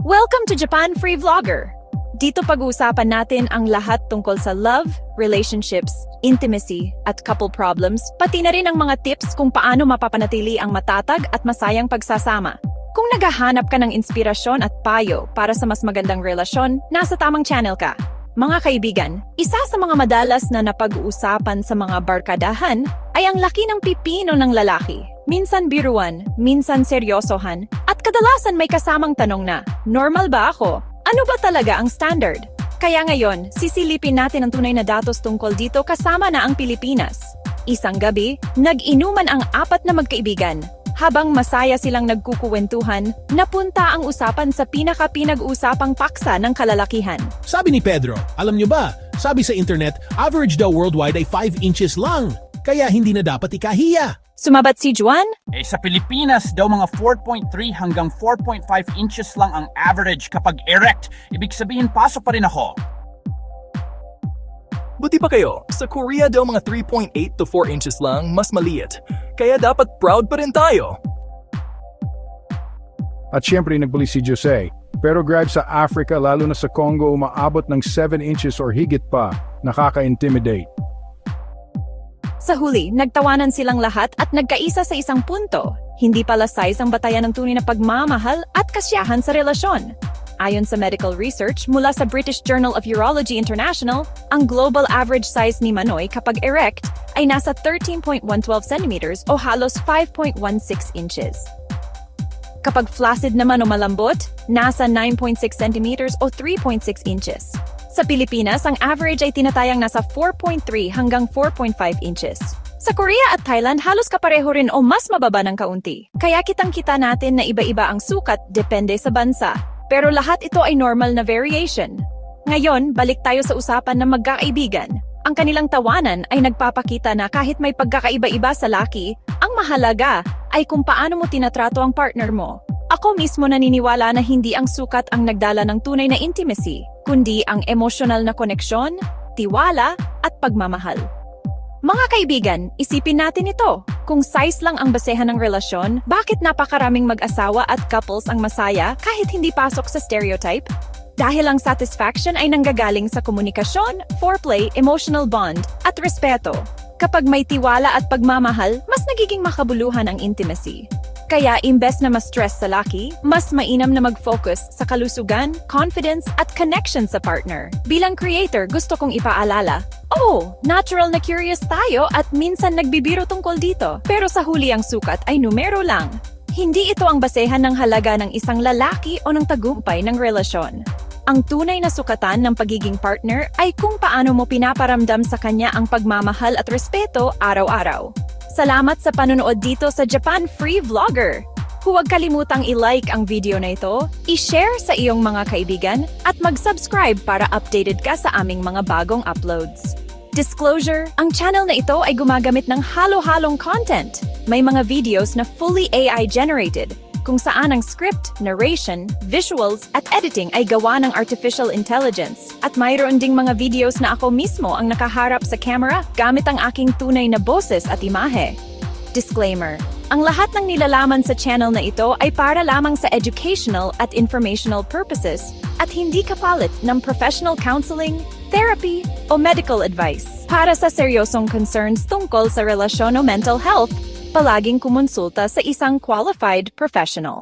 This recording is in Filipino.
Welcome to Japan Free Vlogger! Dito pag-uusapan natin ang lahat tungkol sa love, relationships, intimacy, at couple problems, pati na rin ang mga tips kung paano mapapanatili ang matatag at masayang pagsasama. Kung naghahanap ka ng inspirasyon at payo para sa mas magandang relasyon, nasa tamang channel ka. Mga kaibigan, isa sa mga madalas na napag-uusapan sa mga barkadahan ay ang laki ng pipino ng lalaki. Minsan biruan, minsan seryosohan, at kadalasan may kasamang tanong na, normal ba ako? Ano ba talaga ang standard? Kaya ngayon, sisilipin natin ang tunay na datos tungkol dito kasama na ang Pilipinas. Isang gabi, nag-inuman ang apat na magkaibigan. Habang masaya silang nagkukuwentuhan, napunta ang usapan sa pinag-usapang paksa ng kalalakihan. Sabi ni Pedro, alam nyo ba, sabi sa internet, average daw worldwide ay 5 inches lang. Kaya hindi na dapat ikahiya. Sumabat si Juan? Sa Pilipinas daw mga 4.3 hanggang 4.5 inches lang ang average kapag erect. Ibig sabihin pasok pa rin ako. Buti pa kayo, sa Korea daw mga 3.8 to 4 inches lang, mas maliit. Kaya dapat proud pa rin tayo. At syempre nagbuli si Jose. Pero grabe sa Africa lalo na sa Congo umaabot ng 7 inches or higit pa, nakaka-intimidate. Sa huli, nagtawanan silang lahat at nagkaisa sa isang punto. Hindi pala size ang batayan ng tunay na pagmamahal at kasiyahan sa relasyon. Ayon sa medical research mula sa British Journal of Urology International, ang global average size ni Manoy kapag erect ay nasa 13.112 cm o halos 5.16 inches. Kapag flaccid naman o malambot, nasa 9.6 cm o 3.6 inches. Sa Pilipinas, ang average ay tinatayang nasa 4.3 hanggang 4.5 inches. Sa Korea at Thailand, halos kapareho rin o mas mababa ng kaunti. Kaya kitang-kita natin na iba-iba ang sukat depende sa bansa. Pero lahat ito ay normal na variation. Ngayon, balik tayo sa usapan ng magkakaibigan. Ang kanilang tawanan ay nagpapakita na kahit may pagkakaiba-iba sa laki, ang mahalaga ay kung paano mo tinatrato ang partner mo. Ako mismo naniniwala na hindi ang sukat ang nagdala ng tunay na intimacy, kundi ang emosyonal na koneksyon, tiwala, at pagmamahal. Mga kaibigan, isipin natin ito. Kung size lang ang basehan ng relasyon, bakit napakaraming mag-asawa at couples ang masaya kahit hindi pasok sa stereotype? Dahil ang satisfaction ay nanggagaling sa komunikasyon, foreplay, emotional bond, at respeto. Kapag may tiwala at pagmamahal, mas nagiging makabuluhan ang intimacy. Kaya imbes na ma-stress sa laki, mas mainam na mag-focus sa kalusugan, confidence, at connection sa partner. Bilang creator, gusto kong ipaalala, natural na curious tayo at minsan nagbibiro tungkol dito. Pero sa huli ang sukat ay numero lang. Hindi ito ang basehan ng halaga ng isang lalaki o ng tagumpay ng relasyon. Ang tunay na sukatan ng pagiging partner ay kung paano mo pinaparamdam sa kanya ang pagmamahal at respeto araw-araw. Salamat sa panonood dito sa Japan Free Vlogger! Huwag kalimutang i-like ang video na ito, i-share sa iyong mga kaibigan, at mag-subscribe para updated ka sa aming mga bagong uploads. Disclosure, ang channel na ito ay gumagamit ng halo-halong content. May mga videos na fully AI generated, kung saan ang script, narration, visuals, at editing ay gawa ng artificial intelligence. At mayroon ding mga videos na ako mismo ang nakaharap sa camera gamit ang aking tunay na boses at imahe. Disclaimer, ang lahat ng nilalaman sa channel na ito ay para lamang sa educational at informational purposes at hindi kapalit ng professional counseling, therapy, o medical advice. Para sa seryosong concerns tungkol sa relasyon o mental health, palaging kumonsulta sa isang qualified professional.